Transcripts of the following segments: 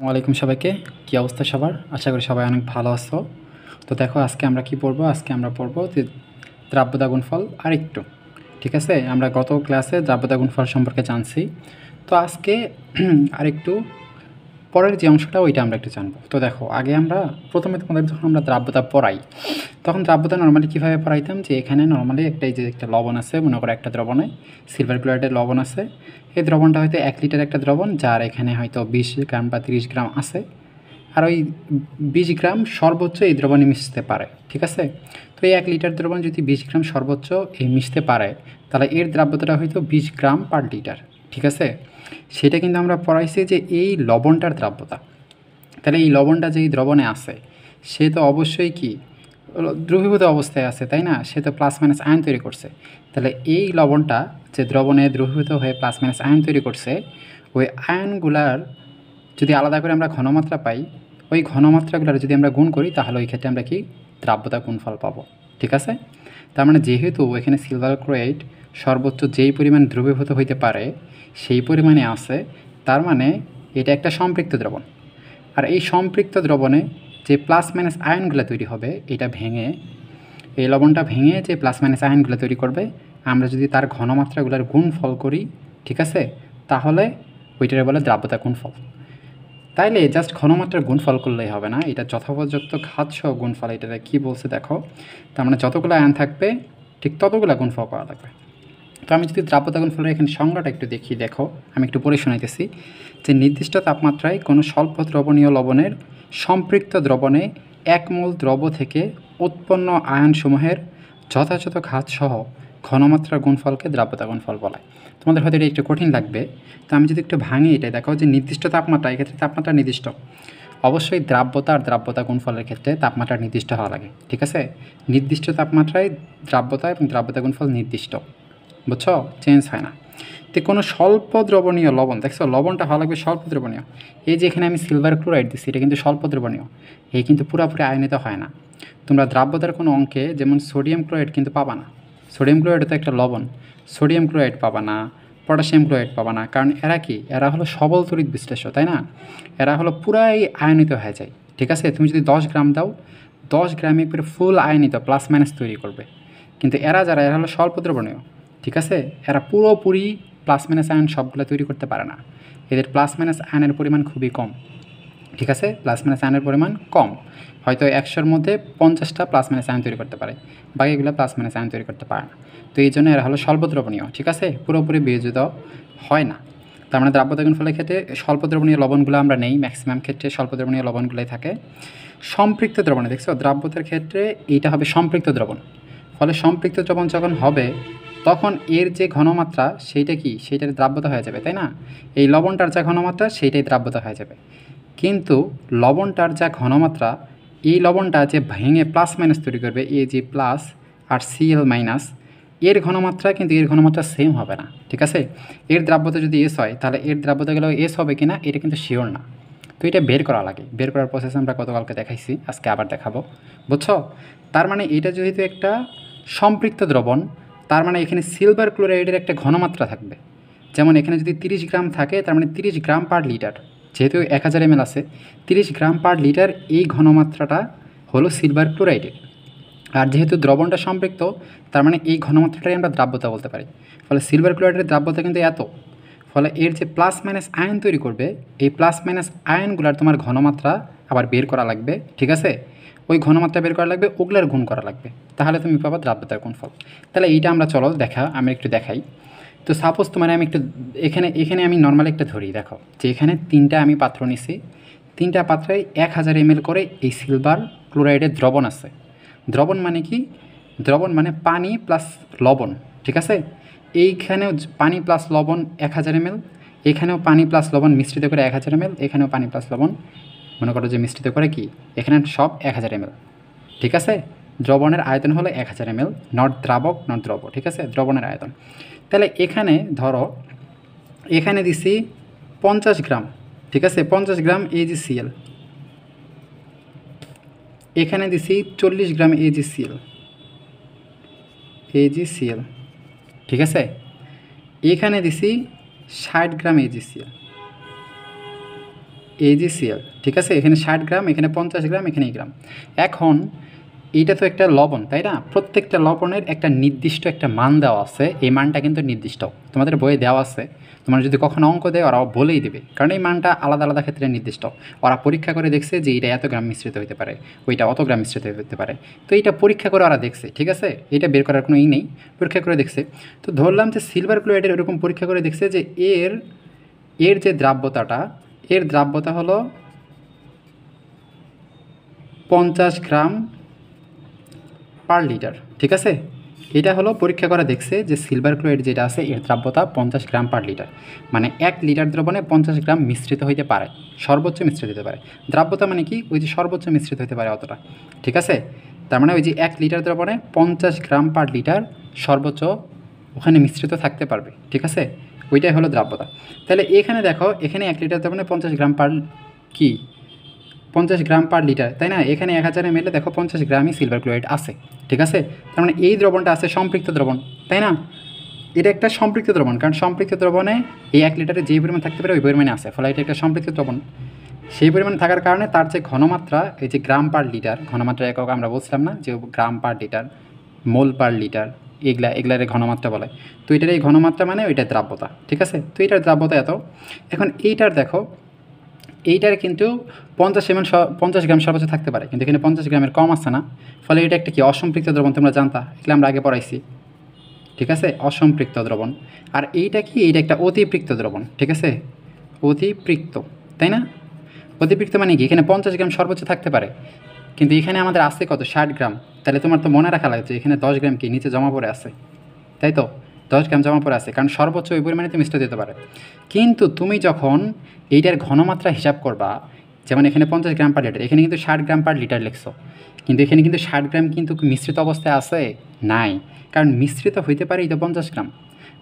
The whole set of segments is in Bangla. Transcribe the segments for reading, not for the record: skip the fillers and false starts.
ওয়ালাইকুম সবাইকে। কী অবস্থা সবার? আশা করি সবাই অনেক ভালো আছো। তো দেখো আজকে আমরা কি পড়বো? আজকে আমরা পড়বো যে দ্রাব্যতা গুণফল আরেকটু। ঠিক আছে, আমরা গত ক্লাসে দ্রাব্যতা গুণফল সম্পর্কে জানছি। তো আজকে আরেকটু পরের যে অংশটা ওইটা আমরা একটু জানবো। তো দেখো আগে আমরা প্রথমে তোমাদের যখন আমরা দ্রাব্যতা পড়াই তখন দ্রাব্যতা নর্মালি কীভাবে পড়াইতাম, যে এখানে নর্মালি একটা লবণ আছে, মনে করো একটা দ্রবণে সিলভার ক্লোরাইডের লবণ আছে। এই দ্রবণটা হয়তো 1 লিটার একটা দ্রবণ, যার এখানে হয়তো 20 গ্রাম বা 30 গ্রাম আছে। আর ওই 20 গ্রাম সর্বোচ্চ এই দ্রবণে মিশতে পারে। ঠিক আছে, তো এই 1 লিটার দ্রবণ যদি 20 গ্রাম সর্বোচ্চ এই মিশতে পারে, তাহলে এর দ্রাব্যতাটা হয়তো 20 গ্রাম পার লিটার। ঠিক আছে, সেটা কিন্তু আমরা পড়াইছি যে এই লবণটার দ্রাব্যতা। তাহলে এই লবণটা যে এই দ্রবণে আছে সে তো অবশ্যই কি দ্রবীভূত অবস্থায় আছে, তাই না? সে তো প্লাস মাইনাস আয়ন তৈরি করছে। তাহলে এই লবণটা যে দ্রবণে দ্রবীভূত হয়ে প্লাস মাইনাস আয়ন তৈরি করছে, ওই আয়নগুলার যদি আলাদা করে আমরা ঘনমাত্রা পাই, ওই ঘনমাত্রাগুলোর যদি আমরা গুণ করি তাহলে ওই ক্ষেত্রে আমরা কি দ্রাব্যতা গুণফল পাবো। ঠিক আছে, তার মানে যেহেতু এখানে সিলভার ক্লোরাইড সর্বোচ্চ যেই পরিমাণ দ্রবীভূত হইতে পারে সেই পরিমাণে আছে, তার মানে এটা একটা সম্পৃক্ত দ্রবণ। আর এই সম্পৃক্ত দ্রবণে যে প্লাস মাইনাস আয়নগুলো তৈরি হবে, এটা ভেঙে এই লবণটা ভেঙে যে প্লাস মাইনাস আয়নগুলো তৈরি করবে, আমরা যদি তার ঘনমাত্রাগুলোর গুণফল করি, ঠিক আছে, তাহলে ওইটারে বলে দ্রাব্যতা গুণফল। তাইলে জাস্ট ঘনমাত্রার গুণফল করলেই হবে না, এটা যথোপযুক্ত ঘাতসহ গুণফল। এটাতে কী বলছে দেখো, তার মানে যতগুলো আয়ন থাকবে ঠিক ততগুলো গুণফল করা লাগবে। তো আমি যদি দ্রাব্যতা গুণফলের এখানে সংজ্ঞাটা একটু দেখি, দেখো আমি একটু পড়ে শোনাইতেছি যে নির্দিষ্ট তাপমাত্রায় কোনো স্বল্প দ্রবণীয় লবণের সম্পৃক্ত দ্রবণে 1 মোল দ্রব থেকে উৎপন্ন আয়নসমূহের যথাযথ ঘাতসহ ঘনমাত্রার গুণফলকে দ্রাব্যতা গুণফল বলায়। তোমাদের হয়তো এটা একটু কঠিন লাগবে, তো আমি যদি একটু ভাঙি এটাই দেখো যে নির্দিষ্ট তাপমাত্রা, এক্ষেত্রে তাপমাত্রা নির্দিষ্ট। অবশ্যই দ্রাব্যতা আর দ্রাব্যতা গুণফলের ক্ষেত্রে তাপমাত্রা নির্দিষ্ট হওয়া লাগে। ঠিক আছে, নির্দিষ্ট তাপমাত্রায় দ্রাব্যতা এবং দ্রাব্যতা গুণফল নির্দিষ্ট, বুঝছো, চেঞ্জ হয় না। তো কোনো স্বল্প দ্রবণীয় লবণ, দেখছো লবণটা ভালো লাগবে স্বল্প দ্রবণীয়। এই যে এখানে আমি সিলভার ক্লোরাইড দিচ্ছি, এটা কিন্তু স্বল্প দ্রবণীয়, এই কিন্তু পুরোপুরি আয়নিত হয় না। তোমরা দ্রাব্যতার কোনো অঙ্কে যেমন সোডিয়াম ক্লোরাইড কিন্তু পাবা না। সোডিয়াম ক্লোরাইড তো একটা লবণ, সোডিয়াম ক্লোরাইড পাবা না, পটাশিয়াম ক্লোরাইড পাবা না, কারণ এরা কি, এরা হলো সবল তড়িৎ বিশ্লেষ্য, তাই না? এরা হলো পুরাই আয়নিত হয়ে যায়। ঠিক আছে, তুমি যদি 10 গ্রাম দাও, 10 গ্রামে একবারে ফুল আয়নিত প্লাস মাইনাস তৈরি করবে। কিন্তু এরা এরা হলো স্বল্প দ্রবণীয়। ঠিক আছে, এরা পুরোপুরি প্লাস মাইনাস আয়ন সবগুলো তৈরি করতে পারে না। এদের প্লাস মাইনাস আয়নের পরিমাণ খুবই কম। ঠিক আছে, প্লাস মাইনাস আয়নের পরিমাণ কম, হয়তো 100-র মধ্যে 50টা প্লাস মাইনাস আয়ন তৈরি করতে পারে, বাকিগুলো প্লাস মাইনাস আয়ন তৈরি করতে পারে না। তো এই জন্য এরা হলো স্বল্প দ্রবণীয়। ঠিক আছে, পুরোপুরি বিয়োজিত হয় না। তার মানে দ্রাব্যতা গুণফলের ক্ষেত্রে স্বল্প দ্রবণীয় লবণগুলো আমরা নেই, ম্যাক্সিমাম ক্ষেত্রে স্বল্প দ্রবণীয় লবণগুলোই থাকে। সম্পৃক্ত দ্রবণে দেখছো দ্রাব্যতার ক্ষেত্রে এইটা হবে সম্পৃক্ত দ্রবণ। ফলে সম্পৃক্ত দ্রবণ যখন হবে তখন এর যে ঘনমাত্রা সেইটা কি, সেইটার দ্রাব্যতা হয়ে যাবে, তাই না? এই লবণটার যা ঘনমাত্রা সেইটাই দ্রাব্যতা হয়ে যাবে। কিন্তু লবণটার যা ঘনমাত্রা, এই লবণটা যে ভেঙে প্লাস মাইনাস তৈরি করবে, এই যে প্লাস আর সিএল মাইনাস, এর ঘনমাত্রা কিন্তু এর ঘনমাত্রা সেম হবে না। ঠিক আছে, এর দ্রাব্যতা যদি এস হয় তাহলে এর দ্রাব্যতা গেলেও এস হবে কি না এটা কিন্তু শিওর না। তো এটা বের করা লাগে, বের করার প্রসেস আমরা গতকালকে দেখাইছি, আজকে আবার দেখাবো, বুঝছো? তার মানে এটা যেহেতু একটা সম্পৃক্ত দ্রবণ, তার মানে এখানে সিলভার ক্লোরাইডের একটা ঘনমাত্রা থাকবে। যেমন এখানে যদি 30 গ্রাম থাকে, তার মানে 30 গ্রাম পার লিটার, যেহেতু 1000 ml আছে, 30 গ্রাম পার লিটার এই ঘনমাত্রাটা হলো সিলভার ক্লোরাইডের। আর যেহেতু দ্রবণটা সম্পৃক্ত, তার মানে এই ঘনমাত্রাটাই আমরা দ্রাব্যতা বলতে পারি। ফলে সিলভার ক্লোরাইডের দ্রাব্যতা কিন্তু এত, ফলে এর যে প্লাস মাইনাস আয়ন তৈরি করবে, এই প্লাস মাইনাস আয়নগুলার তোমার ঘনমাত্রা আবার বের করা লাগবে। ঠিক আছে, ওই ঘনমাত্রা বের করা লাগবে, ওগুলার গুণ করা লাগবে, তাহলে তুমি পাবা দ্রাব্যতার গুণফল। তাহলে এইটা আমরা চলো আমি একটু দেখাই। তো সাপোজ তোমার আমি একটু এখানে আমি নর্মালি একটা ধরি, দেখো যে এখানে 3টা আমি পাত্র নিছি, 3টা পাত্রে 1000 ml করে এই সিলভার ক্লোরাইডের দ্রবণ আছে। দ্রবণ মানে কি? দ্রবণ মানে পানি প্লাস লবণ। ঠিক আছে, এইখানেও পানি প্লাস লবণ 1000 ml, এখানেও পানি প্লাস লবণ মিশ্রিত করে 1000 ml, এখানেও পানি প্লাস লবণ মনে করো যে মিশ্রিত করে কি, এখানে সব 1000 ml। ঠিক আছে, দ্রবণের আয়তন হলো 1000 ml, নট দ্রাবক নট দ্রব। ঠিক আছে, দ্রবণের আয়তন। তাহলে এখানে ধরো এখানে দিছি 50 গ্রাম। ঠিক আছে, 50 গ্রাম AgCl, এখানে দিছি 40 গ্রাম AgCl। ঠিক আছে, এখানে দিছি 60 গ্রাম AgCl, AgCl, ঠিক আছে? এখানে 60 গ্রাম, এখানে 50 গ্রাম, এখানে এই গ্রাম। এখন এইটা তো একটা লবণ, তাই না? প্রত্যেকটা লবণের একটা নির্দিষ্ট একটা মান দেওয়া আছে, এই মানটা কিন্তু নির্দিষ্ট তোমাদের বইয়ে দেওয়া আছে। তোমরা যদি কখনো অঙ্ক দেয় ওরাও বলেই দেবে, কারণ এই মানটা আলাদা আলাদা ক্ষেত্রে নির্দিষ্ট। ওরা পরীক্ষা করে দেখছে যে এটা এত গ্রাম মিশ্রিত হতে পারে, ওইটা অত গ্রাম মিশ্রিত হতে পারে। তো এইটা পরীক্ষা করে ওরা দেখছে, ঠিক আছে? এটা বের করার কোনো নেই, পরীক্ষা করে দেখছে। তো ধরলাম যে সিলভার ক্লোরাইডের এরকম পরীক্ষা করে দেখছে যে এর যে দ্রাব্যতাটা, এর দ্রাব্যতা হলো 50 গ্রাম পার লিটার, ঠিক আছে? এটা হলো পরীক্ষা করে দেখছে যে সিলভার ক্লোরাইড যেটা আছে এর দ্রাব্যতা 50 গ্রাম পার লিটার, মানে 1 লিটার দ্রবণে 50 গ্রাম মিশ্রিত হইতে পারে, সর্বোচ্চ মিশ্রিত হতে পারে। দ্রাব্যতা মানে কি? ওই যে সর্বোচ্চ মিশ্রিত হতে পারে অতটা, ঠিক আছে? তার মানে ওই যে 1 লিটার দ্রবণে 50 গ্রাম পার লিটার সর্বোচ্চ ওখানে মিশ্রিত থাকতে পারবে, ঠিক আছে? ওইটাই হলো দ্রাব্যতা। তাহলে এখানে দেখো, এখানে 1 লিটার দ্রবণে 50 গ্রাম পার 50 গ্রাম পার লিটার, তাই না? এখানে 1000 ml দেখো 50 গ্রামই সিলভার ক্লোরাইড আছে, ঠিক আছে? তার মানে এই দ্রবণটা আছে সম্পৃক্ত দ্রবণ, তাই না? এটা একটা সম্পৃক্ত দ্রবণ, কারণ সম্পৃক্ত দ্রবণে এই 1 লিটারে যেই পরিমাণ থাকতে পারে ওই পরিমাণে আছে, ফলে এটা একটা সম্পৃক্ত দ্রবণ। সেই পরিমাণ থাকার কারণে তার যে ঘনমাত্রা, এই যে গ্রাম পার লিটার, ঘনমাত্রা একক আমরা বলছিলাম না যে গ্রাম পার লিটার, মোল পার লিটার, এগুলার ঘনমাত্রা বলে। তো এটার এই ঘনমাত্রা মানে ওইটা দ্রাব্যতা, ঠিক আছে? তো এটার দ্রাব্যতা এত। এখন এইটার দেখো, এইটার কিন্তু 50 গ্রাম সর্বোচ্চ থাকতে পারে, কিন্তু এখানে 50 গ্রামের কম আসছে না, ফলে এটা একটা কি অসম্পৃক্ত দ্রবণ, তোমরা জানতা, এগুলো আমরা আগে পড়াইছি, ঠিক আছে? অসম্পৃক্ত দ্রবণ। আর এইটা কি? এইটা একটা অতিপৃক্ত দ্রবণ, ঠিক আছে? অতিপৃক্ত, তাই না? অতিপৃক্ত মানে কি? এখানে 50 গ্রাম সর্বোচ্চ থাকতে পারে, কিন্তু এখানে আমাদের আছে কত? 60 গ্রাম। তাহলে তোমার তো মনে রাখা লাগছে এখানে 10 গ্রাম কি নিচে জমা পড়ে আছে, তাই তো? 10 গ্রাম জমা পড়ে আছে, কারণ সর্বোচ্চ ওই পরিমাণে তো মিশ্রিত হতে পারে। কিন্তু তুমি যখন এইটার ঘনমাত্রা হিসাব করবা, যেমন এখানে 50 গ্রাম পার লিটার, এখানে কিন্তু 60 গ্রাম পার লিটার লিখছো, কিন্তু এখানে কিন্তু 60 গ্রাম কিন্তু মিশ্রিত অবস্থায় আছে নাই, কারণ মিশ্রিত হইতে পারে এই তো 50 গ্রাম,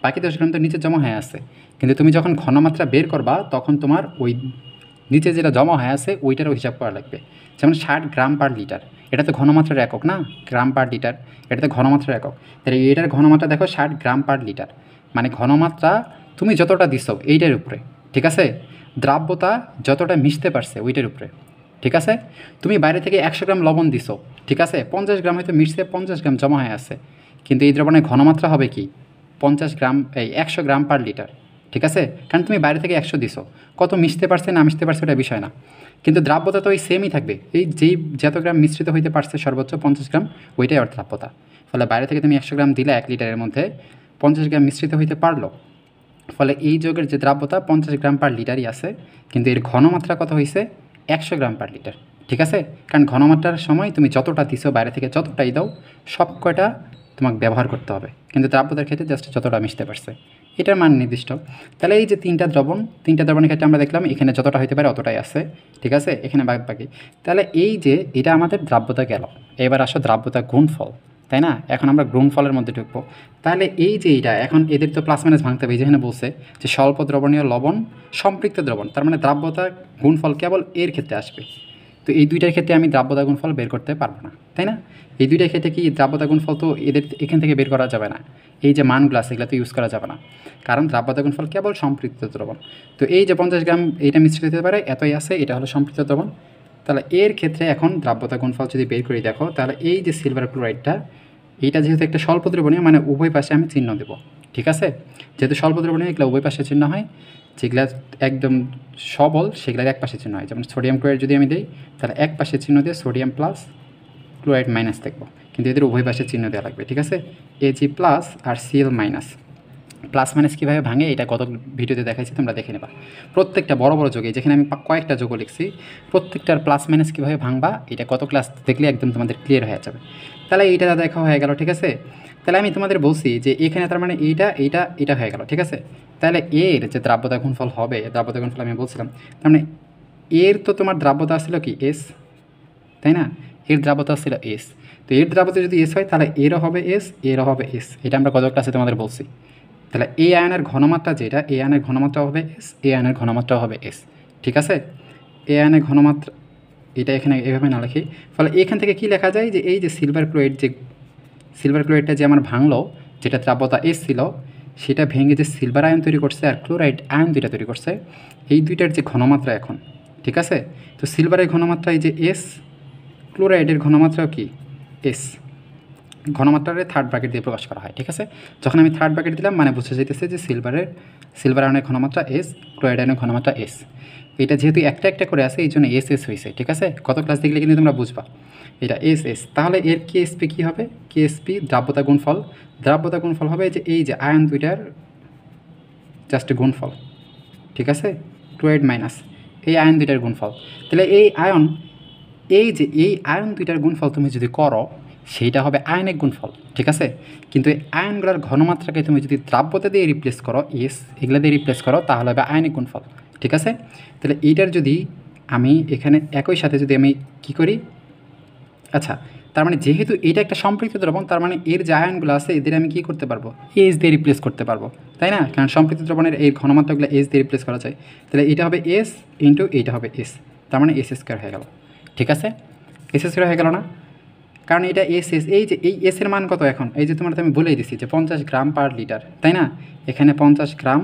বাকি 10 গ্রাম তো নিচে জমা হয়ে আছে। কিন্তু তুমি যখন ঘনমাত্রা বের করবা তখন তোমার ওই নিচে যেটা জমা হয়ে আছে ওইটারও হিসাব করা লাগবে। যেমন 60 গ্রাম পার লিটার, এটা তো ঘনমাত্রার একক না, গ্রাম পার লিটার, এটা তো ঘনমাত্রার একক। তাহলে এটার ঘনমাত্রা দেখো 60 গ্রাম পার লিটার, মানে ঘনমাত্রা তুমি যতটা দিছো এইটার উপরে, ঠিক আছে? দ্রাব্যতা যতটা মিশতে পারছে ওইটার উপরে, ঠিক আছে? তুমি বাইরে থেকে 100 গ্রাম লবণ দিছো, ঠিক আছে? 50 গ্রাম হয়তো মিশছে, 50 গ্রাম জমা হয়ে আছে, কিন্তু এই দ্রবণের ঘনমাত্রা হবে কি? 50 গ্রাম, 100 গ্রাম পার লিটার, ঠিক আছে? কারণ তুমি বাইরে থেকে 100 দিছো, কত মিশতে পারছে না মিশতে পারছে ওটা বিষয় না, কিন্তু দ্রাব্যতা তো ওই সেমই থাকবে, এই যত গ্রাম মিশ্রিত হইতে পারছে সর্বোচ্চ 50 গ্রাম, ওইটাই ওর দ্রাব্যতা। ফলে বাইরে থেকে তুমি 100 গ্রাম দিলে 1 লিটারের মধ্যে 50 গ্রাম মিশ্রিত হইতে পারলো, ফলে এই যৌগের যে দ্রাব্যতা 50 গ্রাম পার লিটারই আছে, কিন্তু এর ঘনমাত্রা কত হয়েছে? 100 গ্রাম পার লিটার, ঠিক আছে? কারণ ঘনমাত্রার সময় তুমি যতটা দিছো বাইরে থেকে যতটাই দাও সব কয়টা তোমাকে ব্যবহার করতে হবে, কিন্তু দ্রাব্যতার ক্ষেত্রে জাস্ট যতটা মিশতে পারছে এটার মান নির্দিষ্ট। তাহলে এই যে তিনটা দ্রবণের ক্ষেত্রে আমরা দেখলাম এখানে যতটা হইতে পারে অতটাই আছে, ঠিক আছে? এখানে বাকি। তাহলে এই যে এটা আমাদের দ্রাব্যতা গেল, এবার আসো দ্রাব্যতা গুণফল, তাই না? এখন আমরা গুণফলের মধ্যে ঢুকবো। তাহলে এই যে এইটা এখন এদের তো প্লাস মাইনাস ভাঙতে হবে, যেখানে বলছে যে স্বল্প দ্রবণীয় লবণ সম্পৃক্ত দ্রবণ, তার মানে দ্রাব্যতা গুণফল কেবল এর ক্ষেত্রে আসবে। তো এই দুইটার ক্ষেত্রে আমি দ্রাব্যতা গুণফল বের করতে পারবো না, তাই না? এই দুইটার ক্ষেত্রে কি দ্রাব্যতা গুণফল তো এখান থেকে বের করা যাবে না, এই যে মানগুলো আছে এগুলো তো ইউজ করা যাবে না, কারণ দ্রাব্যতা গুণফল কেবল সম্পৃক্ত দ্রবণ। তো এই যে 50 গ্রাম এইটা মিশ্রিত হতে পারে এতই আছে, এটা হলো সম্পৃক্ত দ্রবণ। তাহলে এর ক্ষেত্রে এখন দ্রাব্যতা গুণফল যদি বের করে দেখো, তাহলে এই যে সিলভার ক্লোরাইডটা, এইটা যেহেতু একটা স্বল্প দ্রবণীয়, মানে উভয় পাশে আমি চিহ্ন দেবো, ঠিক আছে? যেহেতু স্বল্প দ্রবণীয় এগুলো উভয় পাশে চিহ্ন হয়, যেগুলা একদম সবল সেগুলোর এক পাশে চিহ্ন হয়। যেমন সোডিয়াম ক্লোরাইড যদি আমি দিই, তাহলে এক পাশে চিহ্ন দিয়ে সোডিয়াম প্লাস, ক্লোরাইড মাইনাস দেখবো, কিন্তু এদের উভয় পাশে চিহ্ন দেওয়া লাগবে, ঠিক আছে? Ag প্লাস আর Cl মাইনাস। প্লাস মাইনাস কীভাবে ভাঙে এটা কত ভিডিওতে দেখাইছি, তোমরা দেখে নেবা। প্রত্যেকটা বড় বড় যোগে, যেখানে আমি কয়েকটা যোগ লিখছি, প্রত্যেকটার প্লাস মাইনাস কীভাবে ভাঙবা এটা কত ক্লাস দেখলে একদম তোমাদের ক্লিয়ার হয়ে যাবে। তাহলে এইটা দেখা হয়ে গেল, ঠিক আছে? তাহলে আমি তোমাদের বলছি যে এখানে তার মানে এটা হয়ে গেল, ঠিক আছে? তাহলে এর যে দ্রাব্যতা গুণফল হবে, দ্রাব্যতা গুণফল আমি বলছিলাম, তার মানে এর তো তোমার দ্রাব্যতা ছিল কি? এস, তাই না? এর দ্রাব্যতা ছিল এস। তো এর দ্রাব্যতা যদি এস হয় তাহলে এরও হবে এস, এরও হবে এস, এটা আমরা গত ক্লাসে তোমাদের বলছি। তাহলে এই আয়নের ঘনমাত্রা যেটা, এই আয়নের ঘনমাত্রা হবে এস, এই আয়নের ঘনমাত্রা হবে এস, ঠিক আছে? এই আয়নের ঘনমাত্রা এটা এখানে এভাবে না লিখি, ফলে এখান থেকে কি লেখা যায় যে এই যে সিলভার ক্লোরাইডটা যে আমার ভাঙলো, যেটা দ্রাব্যতা এস ছিল, সেটা ভেঙে যে সিলভার আয়ন তৈরি করছে আর ক্লোরাইড আয়ন দুইটা তৈরি করছে, এই দুইটার যে ঘনমাত্রা এখন, ঠিক আছে। তো সিলভারের ঘনমাত্রা এই যে এস, ক্লোরাইডের ঘনমাত্রাও কি এস, ঘনমাত্রারে থার্ড ব্র্যাকেট দিয়ে প্রকাশ করা হয়। ঠিক আছে, যখন আমি থার্ড ব্র্যাকেট দিলাম মানে বুঝে যেতেছে যে সিলভার আয়নের ঘনমাত্রা এস, ক্লোরাইড আয়নের ঘনমাত্রা এস। এটা যেহেতু একটা একটা করে আছে এই জন্য এস এস হয়েছে। ঠিক আছে, কত ক্লাস দেখলে কিন্তু তোমরা বুঝবা এটা এস এস। তাহলে এর কেএসপি কী হবে? কেএসপি দ্রাব্যতা গুণফল। দ্রাব্যতা গুণফল হবে যে এই যে আয়ন দুইটার জাস্ট গুণফল। ঠিক আছে, ক্লোরাইড মাইনাস এই আয়ন দুইটার গুণফল। তাহলে এই আয়ন দুইটার গুণফল তুমি যদি করো সেইটা হবে আয়নিক গুণফল। ঠিক আছে, কিন্তু এই আয়নগুলোর ঘনমাত্রাকে তুমি যদি দ্রাব্যতা দিয়ে রিপ্লেস করো, এস এগুলো দিয়ে রিপ্লেস করো, তাহলে হবে আয়নিক গুণফল। ঠিক আছে, তাহলে এইটার যদি আমি এখানে একই সাথে যদি আমি কী করি, আচ্ছা তার মানে যেহেতু এটা একটা সম্পৃক্ত দ্রবণ, তার মানে এর যে আয়নগুলো আছে এদের আমি কী করতে পারবো? এস দিয়ে রিপ্লেস করতে পারবো, তাই না? কারণ সম্পৃক্ত দ্রবণের এই ঘনমাত্রাগুলো এস দিয়ে রিপ্লেস করা যায়। তাহলে এটা হবে এস ইন্টু এইটা হবে এস, তার মানে এস স্কোয়ার হয়ে গেল। ঠিক আছে, এস স্কোয়ার হয়ে গেল না? কারণ এটা এস এস, এই যে এই এসের মান কত এখন? এই যে তোমার আমি বলেই দিছি যে 50 গ্রাম পার লিটার, তাই না? এখানে 50 গ্রাম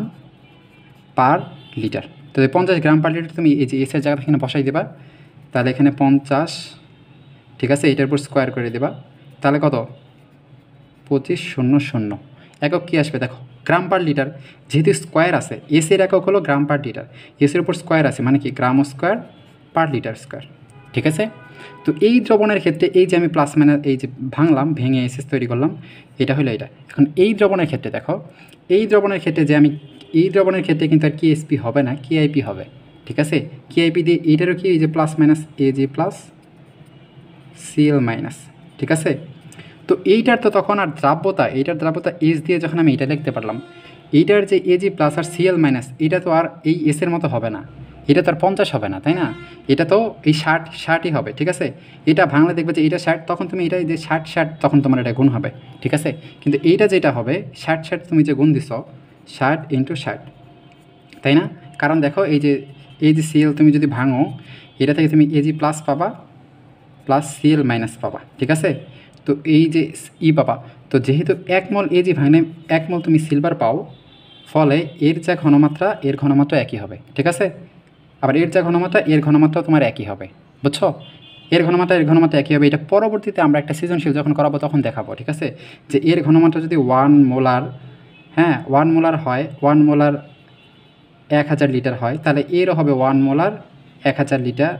পার লিটার। তো 50 গ্রাম পার লিটার তুমি এই যে এসের জায়গা এখানে বসাই দেবা, তাহলে এখানে 50, ঠিক আছে, এটার উপর স্কোয়ার করে দেবা, তাহলে কত? 2500। একক কী আসবে দেখো? গ্রাম পার লিটার। যেহেতু স্কোয়ার আছে, এসের একক হলো গ্রাম পার লিটার, এসের উপর স্কোয়ার আছে মানে কি গ্রাম স্কোয়ার পার লিটার স্কোয়ার। ঠিক আছে, তো এই দ্রবণের ক্ষেত্রে এই যে আমি প্লাস মাইনাস এই যে ভাঙলাম, ভেঙে এসএস তৈরি করলাম, এটা হলো এটা। এখন এই দ্রবণের ক্ষেত্রে দেখো, এই দ্রবণের ক্ষেত্রে যে আমি এই দ্রবণের ক্ষেত্রে কিন্তু আর কেএসপি হবে না, কেআইপি হবে। ঠিক আছে, কেআইপি দিয়ে এইটারও কি এই যে প্লাস মাইনাস এ জি প্লাস সিএল মাইনাস। ঠিক আছে, তো এইটার তো তখন আর দ্রাব্যতা, এইটার দ্রাব্যতা এস দিয়ে যখন আমি এটা লিখতে পারলাম, এইটার যে এ জি প্লাস আর সিএল মাইনাস, এটা তো আর এই এসের মতো হবে না, এটা তো আর 50 হবে না, তাই না? এটা তো এই 60ই হবে। ঠিক আছে, এটা ভাঙলে দেখবে যে এটা 60, তখন তুমি এটা যে 60 তখন তোমার এটা গুণ হবে। ঠিক আছে, কিন্তু এইটা যেটা হবে 60 তুমি যে গুণ দিছ 60 ইন্টু 60, তাই না? কারণ দেখো এই যে সিএল তুমি যদি ভাঙো, এটা থেকে তুমি এজি প্লাস পাবা প্লাস সিএল মাইনাস পাবা। ঠিক আছে, তো এই যে পাবা, তো যেহেতু 1 মোল এজি ভাঙলে 1 মোল তুমি সিলভার পাও, ফলে এর যা ঘনমাত্রা এর ঘনমাত্রা একই হবে। ঠিক আছে, আবার এর যা ঘনমাত্রা এর ঘনমাত্রাও তোমার একই হবে, বুঝছো? এর ঘনমাত্রা একই হবে। এটা পরবর্তীতে আমরা একটা সৃজনশীল যখন করাবো তখন দেখাবো। ঠিক আছে, যে এর ঘনমাত্রা যদি 1 মোলার, হ্যাঁ 1 মোলার হয়, 1 মোলার 1000 লিটার হয়, তাহলে এরও হবে 1 মোলার 1000 লিটার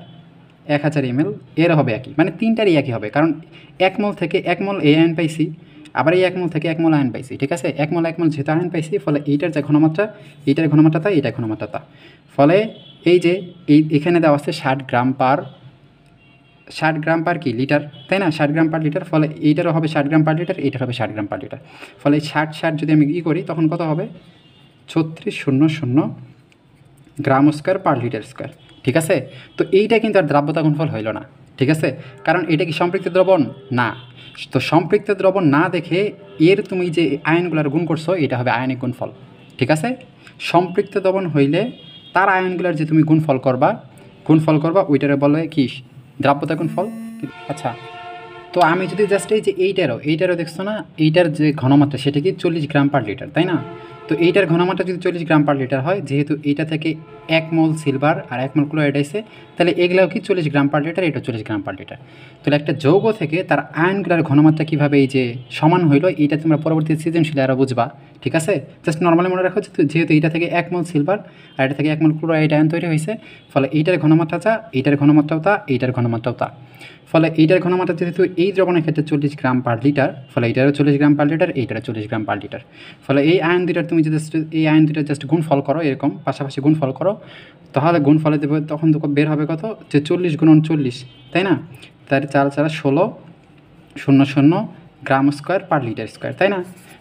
1000 ml, এরও হবে একই, মানে তিনটারই একই হবে। কারণ 1 মোল থেকে 1 মোল এ আয়ন পাইছি, আবার এই 1 মোল থেকে 1 মোল আয়ন পাইছি। ঠিক আছে, 1 মোল যেহেতু আয়ন পাইছি, ফলে এইটার যে ঘনমাত্রা এইটার ঘনমাত্রা তা, এইটার ঘনমাত্রা তা। ফলে এই যে এখানে দেওয়া আছে 60 গ্রাম পার কি লিটার, তাই না? 60 গ্রাম পার লিটার, ফলে এইটারও হবে 60 গ্রাম পার লিটার, এইটার হবে 60 গ্রাম পার লিটার। ফলে 60 যদি আমি করি তখন কত হবে? 3600 গ্রাম স্কোয়ার পার লিটার স্কোয়ার। ঠিক আছে, তো এইটা কিন্তু আর দ্রাব্যতা গুণফল হইল না। ঠিক আছে, কারণ এটা কি সম্পৃক্ত দ্রবণ না। তো সম্পৃক্ত দ্রবণ না দেখে এর তুমি যে আয়নগুলোর গুণ করছো এটা হবে আয়নিক গুণফল। ঠিক আছে, সম্পৃক্ত দ্রবণ হইলে তার আয়নগুলোর যে তুমি গুণফল করবা ওইটারে বলে কি দ্রাব্যতা গুণফল। আচ্ছা, তো আমি যদি জাস্ট এই যে এইটারও দেখছো না, এইটার যে ঘনমাত্রা সেটা কি 40 গ্রাম পার লিটার, তাই না? তো এইটার ঘনমাত্রা যদি 40 গ্রাম পার লিটার হয়, যেহেতু এইটা থেকে 1 মোল সিলভার আর 1 মোল ক্লোরাইড আছে, তাহলে এগুলাও কি 40 গ্রাম পার লিটার, এটা 40 গ্রাম পার লিটার। তাহলে একটা যৌগ থেকে তার আয়নগুলোর ঘনমাত্রা কীভাবে এই যে সমান হইলো, এইটা তোমরা পরবর্তী সৃজনশীলে আরও বুঝবা। ঠিক আছে, জাস্ট নর্মালি মনে রাখো যেহেতু এইটা থেকে 1 মোল সিলভার আর এটা থেকে 1 মোল ক্লোরাইড আয়ন তৈরি হয়েছে, ফলে এইটার ঘনমাত্রা যা, এইটার ঘনমাত্রাও তা, এইটার ঘনমাত্রাও তা। ফলে এইটার ঘনমাত্রা যেহেতু এই দ্রবণের ক্ষেত্রে 40 গ্রাম পার লিটার, ফলে এইটারও 40 গ্রাম পার লিটার, এইটারও 40 গ্রাম পার লিটার। ফলে এই আয়ন দুইটার তুমি যদি এই আয়ন দুইটার জাস্ট গুণফল করো, এরকম পাশাপাশি গুণফল করো, তাহলে গুণফলে দেবে তখন তো বের হবে কত, যে 40 গুণন 40, তাই না? তার 4 4 1600 গ্রাম স্কোয়ার পার লিটার স্কোয়ার, তাই না?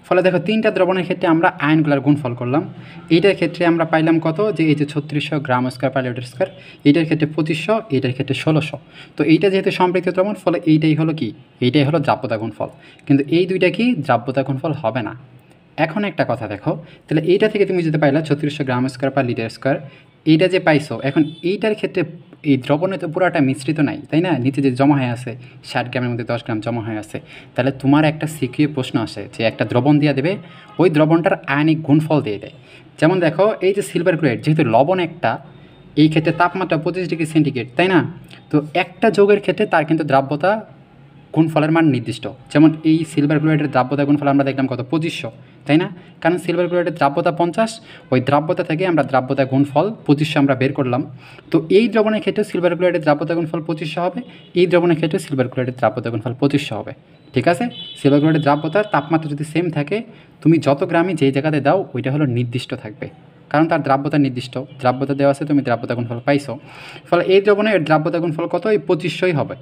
ফলে দেখো তিনটা দ্রবণের ক্ষেত্রে আমরা আয়নগুলোর গুণফল করলাম। এইটার ক্ষেত্রে আমরা পাইলাম কত, যে এই যে 3600 গ্রাম স্কোয়ার পার লিটার স্কোয়ার, এইটার ক্ষেত্রে 2500, এইটার ক্ষেত্রে 1600। তো এইটা যেহেতু সম্পৃক্ত দ্রবণ, ফলে এইটাই হলো কি, এইটাই হলো দ্রাব্যতা গুণফল। কিন্তু এই দুইটা কি দ্রাব্যতা গুণফল হবে না। এখন একটা কথা দেখো, তাহলে এইটা থেকে তুমি যেতে পাইলা 3600 গ্রাম স্কোয়ার পার লিটার স্কোয়ার, এইটা যে পাইছো, এখন এইটার ক্ষেত্রে এই দ্রবণে তো পুরাটা মিশ্রিত নাই, তাই না? নিচে যে জমা হয়ে আছে 60 গ্রামের মধ্যে 10 গ্রাম জমা হয়ে আছে, তাহলে তোমার একটা সিকিউ প্রশ্ন আসে যে একটা দ্রবণ দিয়ে দেবে, ওই দ্রবণটার আয়নিক গুণফল দিয়ে দেয়। যেমন দেখো এই যে সিলভার ক্লোরাইড, যেহেতু লবণ একটা, এই ক্ষেত্রে তাপমাত্রা 25°C, তাই না? তো একটা যৌগের ক্ষেত্রে তার কিন্তু দ্রাব্যতা গুণফলের মান নির্দিষ্ট। যেমন এই সিলভার ক্লোরাইডের দ্রাব্যতা গুণফল আমরা দেখলাম কত, 2500, তাই না? কারণ সিলভার ক্লোরাইডের দ্রাব্যতা 50, ওই দ্রাব্যতা থেকে আমরা দ্রাব্যতা গুণফল 2500 আমরা বের করলাম। তো এই দ্রবণের ক্ষেত্রে সিলভার ক্লোরাইডের দ্রাব্যতা গুণফল 2500 হবে, এই দ্রবণের ক্ষেত্রে সিলভার ক্লোরাইডের দ্রাব্যতা গুণফল 2500 হবে। ঠিক আছে? সিলভার ক্লোরাইডের দ্রাব্যতার তাপমাত্রা যদি সেম থাকে, তুমি যত গ্রামই যেই জায়গাতে দাও ওইটা হলো নির্দিষ্ট থাকবে, কারণ তার দ্রাব্যতা নির্দিষ্ট, দ্রাব্যতা দেওয়া আছে, তুমি দ্রাব্যতা গুণফল পাইছো। ফলে এই দ্রবণের দ্রাব্যতা গুণফল কত, এই 2500ই হবে।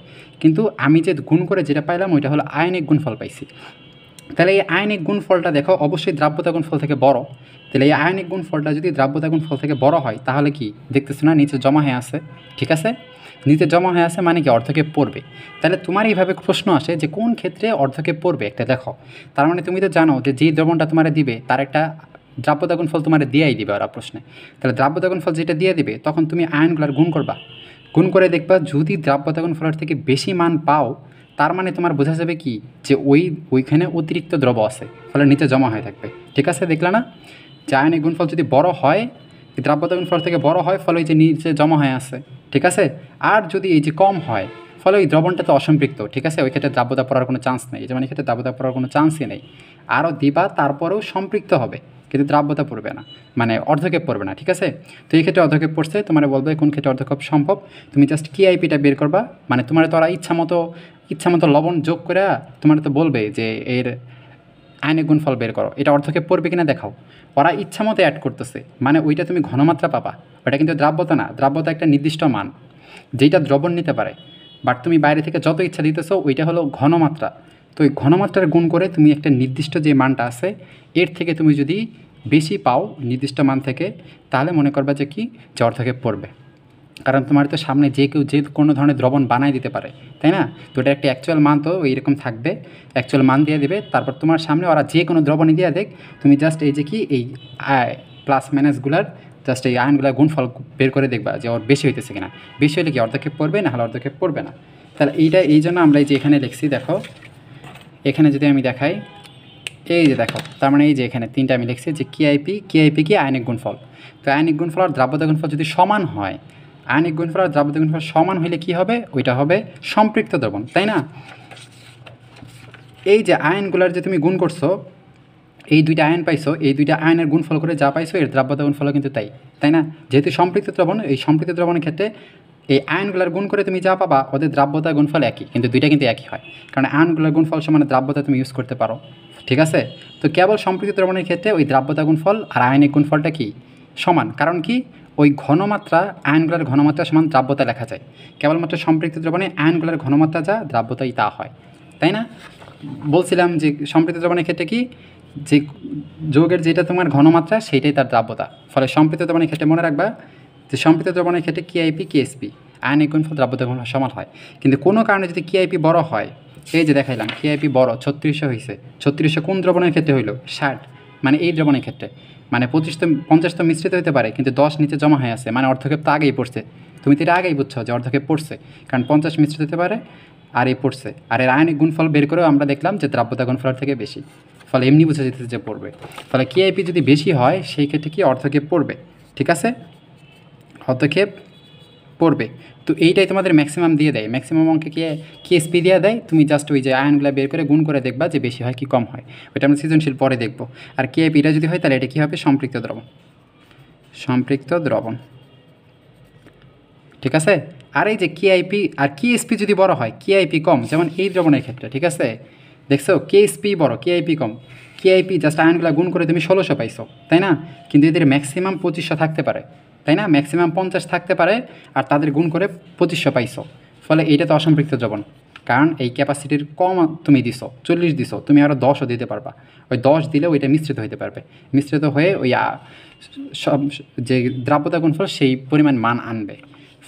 কিন্তু আমি যে গুণ করে যেটা পাইলাম ওইটা হলো আয়নিক গুণফল পাইছি। তাহলে এই আয়নিক গুণফলটা দেখো অবশ্যই দ্রাব্যতা গুণফল থেকে বড়। তাহলে এই আয়নিক গুণফলটা যদি দ্রাব্যতা গুণফল থেকে বড় হয় তাহলে কি দেখতেছো না, নিচে জমা হয়ে আছে। ঠিক আছে, নিচে জমা হয়ে আছে মানে কি অর্ধক্ষেপ পড়বে। তাহলে তোমার এইভাবে প্রশ্ন আসে যে কোন ক্ষেত্রে অর্ধক্ষেপ পড়বে, একটা দেখো। তার মানে তুমি তো জানো যে যেই দ্রবণটা তোমার দিবে তার একটা দ্রাব্যতা গুণফল তোমার দিয়েই দিবে ওরা প্রশ্নে। তাহলে দ্রাব্যতা গুণফল যেটা দিয়ে দিবে তখন তুমি আয়নগুলার গুণ করবা, গুণ করে দেখবা যদি দ্রাব্যতা গুণফলের থেকে বেশি মান পাও তার মানে তোমার বোঝা যাবে কি যে ওইখানে অতিরিক্ত দ্রব আছে, ফলে নিচে জমা হয়ে থাকবে। ঠিক আছে, দেখলা না যে আয়নিক গুণফল যদি বড় হয়, দ্রাব্যতা গুণফল থেকে বড় হয়, ফলে ওই যে নিচে জমা হয়ে আছে। ঠিক আছে, আর যদি এই যে কম হয় ফলে ওই দ্রবণটা তো অসম্পৃক্ত। ঠিক আছে, ওই ক্ষেত্রে দ্রাব্যতা পড়ার কোনো চান্স নেই, যেমন এই ক্ষেত্রে দ্রাব্যতা পড়ার কোনো চান্সই নেই। আরও দিবা তারপরেও সম্পৃক্ত হবে কিন্তু দ্রাব্যতা পড়বে না, মানে অর্ধক্ষেপ পড়বে না। ঠিক আছে, তো এই ক্ষেত্রে অর্ধক্ষেপ পড়ছে, তোমার বলবে কোন ক্ষেত্রে অর্ধক্ষেপ সম্ভব। তুমি জাস্ট কেআইপিটা বের করবা, মানে তোমার তো ওরা ইচ্ছা মতো লবণ যোগ করে তোমার তো বলবে যে এর আয়নিক গুণফল বের করো, এটা অর্ধক্ষেপ পড়বে কিনা দেখাও। ওরা ইচ্ছা মতো অ্যাড করতেছে, মানে ওইটা তুমি ঘনমাত্রা পাবা, ওটা কিন্তু দ্রাব্যতা না। দ্রাব্যতা একটা নির্দিষ্ট মান যেটা দ্রবণ নিতে পারে, বাট তুমি বাইরে থেকে যত ইচ্ছা দিতেছো ওইটা হলো ঘনমাত্রা। তো ওই ঘনমাত্রার গুণ করে তুমি একটা নির্দিষ্ট যে মানটা আছে এর থেকে তুমি যদি বেশি পাও নির্দিষ্ট মান থেকে, তাহলে মনে করবা যে কি যে অর্ধক্ষেপ পড়বে। কারণ তোমার তো সামনে যে কেউ যে কোনো ধরনের দ্রবণ বানাই দিতে পারে, তাই না? তো এটা একটা অ্যাকচুয়াল মান তো এইরকম থাকবে, অ্যাকচুয়াল মান দিয়ে দেবে, তারপর তোমার সামনে ওরা যে কোনো দ্রবণই দিয়ে দেখ, তুমি জাস্ট এই যে কি এই প্লাস মাইনাসগুলার জাস্ট এই আয়নগুলার গুণফল বের করে দেখবা যে ওর বেশি হইতেছে কিনা। বেশি হলে কি অর্ধক্ষেপ পড়বে, না হলে অর্ধক্ষেপ পড়বে না। তাহলে এই জন্য আমরা এই যে এখানে লিখছি, দেখো এখানে যদি আমি দেখাই, এই যে দেখো, তার মানে এই যে এখানে তিনটা আমি লিখছি যে কেআইপি কি আয়নিক গুণফল। তো আয়নিক গুণফল আর দ্রাব্যতা গুণফল যদি সমান হয়, আয়নিক গুণফল আর দ্রাব্যতা গুণফল সমান হলে কি হবে, ওইটা হবে সম্পৃক্ত দ্রবণ, তাই না? এই যে আয়নগুলার যে তুমি গুণ করছো, এই দুইটা আয়ন পাইছো, এই দুইটা আয়নের গুণফল করে যা পাইছো এর দ্রাব্যতা গুণফলও কিন্তু তাই না? যেহেতু সম্পৃক্ত দ্রবণ, এই সম্পৃক্ত দ্রবণের ক্ষেত্রে এই আয়নগুলার গুণ করে তুমি যা পাবা ওদের দ্রাব্যতা গুণফল একই, কিন্তু দুইটা কিন্তু একই হয়, কারণ আয়নগুলার গুণফল সমান দ্রাব্যতা তুমি ইউজ করতে পারো। ঠিক আছে, তো কেবল সম্পৃক্ত দ্রবণের ক্ষেত্রে ওই দ্রাব্যতা গুণফল আর আয়নিক গুণফলটা কি সমান, কারণ কি ওই ঘনমাত্রা, আয়নগুলার ঘনমাত্রা সমান দ্রাব্যতা লেখা যায়। কেবলমাত্র সম্পৃক্ত দ্রবণে আয়নগুলার ঘনমাত্রা যা দ্রাব্যতাই তা হয়, তাই না? বলছিলাম যে সম্পৃক্ত দ্রবণের ক্ষেত্রে কি যে যৌগের যেটা তোমার ঘনমাত্রা সেইটাই তার দ্রাব্যতা। ফলে সম্পৃক্ত দ্রবণের ক্ষেত্রে মনে রাখবা যে সম্পৃক্ত দ্রবণের ক্ষেত্রে কেআইপি কেএসপি আয়নিক গুণফল দ্রাব্যতা গুণফল সমান হয়। কিন্তু কোনো কারণে যদি কেআইপি বড় হয়, এই যে দেখাইলাম কেআইপি বড় 3600 হয়েছে, 3600 কোন দ্রবণের ক্ষেত্রে হইলো 60, মানে এই দ্রবণের ক্ষেত্রে, মানে 50 তো মিশ্রিত হতে পারে কিন্তু 10 নিচে জমা হয়ে আছে, মানে অর্ধক্ষেপ তো আগেই পড়ছে। তুমি তো এটা আগেই বুঝছো যে অর্ধক্ষেপ পড়ছে, কারণ 50 মিশ্রিত হতে পারে আর এই পড়ছে। আর এর আয়নিক গুণফল বের করেও আমরা দেখলাম যে দ্রাব্যতা গুণফলের থেকে বেশি, ফলে এমনি বোঝা যেতেছে যে পড়বে। ফলে কেআইপি যদি বেশি হয় সেই ক্ষেত্রে কি অর্ধক্ষেপ পড়বে। ঠিক আছে, অর্ধক্ষেপ পড়বে। তো এইটাই তোমাদের ম্যাক্সিমাম দিয়ে দেয়, ম্যাক্সিমাম অঙ্কে কেএসপি দিয়ে দেয়। তুমি জাস্ট ওই যে আয়নগুলো বের করে গুণ করে দেখবা যে বেশি হয় কি কম হয়, ওইটা আমরা সৃজনশীল পরে দেখবো। আর কেআইপিটা যদি হয় তাহলে এটা কী হবে, সম্পৃক্ত দ্রবণ, সম্পৃক্ত দ্রবণ। ঠিক আছে, আর এই যে কেআইপি আর কেএসপি যদি বড় হয়, কেআইপি কম, যেমন এই দ্রবণের ক্ষেত্রে। ঠিক আছে, দেখছো কেএসপি বড়, কেআইপি কম। কেআইপি জাস্ট আয়নগুলো গুণ করে তুমি 1600 পাইছো, তাই না? কিন্তু এদের ম্যাক্সিমাম 2500 থাকতে পারে, তাই না? ম্যাক্সিমাম 50 থাকতে পারে, আর তাদের গুণ করে 2500 পাইছো। ফলে এইটা তো অসম্পৃক্ত দ্রবণ, কারণ এই ক্যাপাসিটির কম তুমি দিছো, 40 দিছো, তুমি আরও 10ও দিতে পারবা। ওই 10 দিলেও ওইটা মিশ্রিত হতে পারবে, মিশ্রিত হয়ে ওই সব যে দ্রাব্যতা গুণফল সেই পরিমাণ মান আনবে।